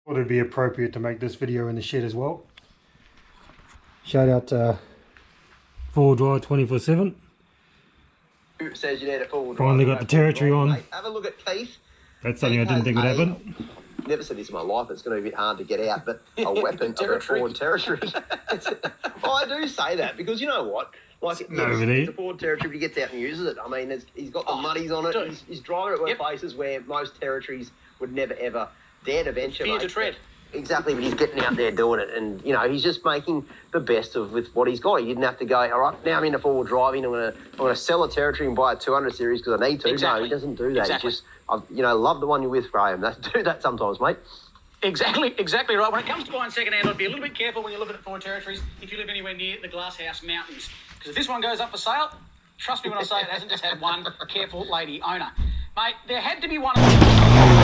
Thought it'd be appropriate to make this video in the shed as well. Shout out to 4 Drive 24/7. Who says you need a full Finally got the territory on. Mate, have a look at Keith. That's something I didn't think would happen. Never said this in my life. It's going to be a bit hard to get out, but a weapon of a foreign territory. I do say that because you know what? Like, it's a foreign territory, but he gets out and uses it. I mean, he's got the muddies on it. He's driving it at places where most territories would never, ever dare to venture. Fear to tread. Exactly, but he's getting out there doing it. And, you know, he's just making the best of with what he's got. He didn't have to go, all right, now I'm into forward driving. I'm going to sell a territory and buy a 200 series because I need to. Exactly. No, he doesn't do that. Exactly. He just, love the one you're with, Graham. Do that sometimes, mate. Exactly right. When it comes to buying second-hand, I'd be a little bit careful when you're looking at foreign territories if you live anywhere near the Glasshouse Mountains. Because if this one goes up for sale, trust me when I say it hasn't just had one careful lady owner. Mate, there had to be one of them.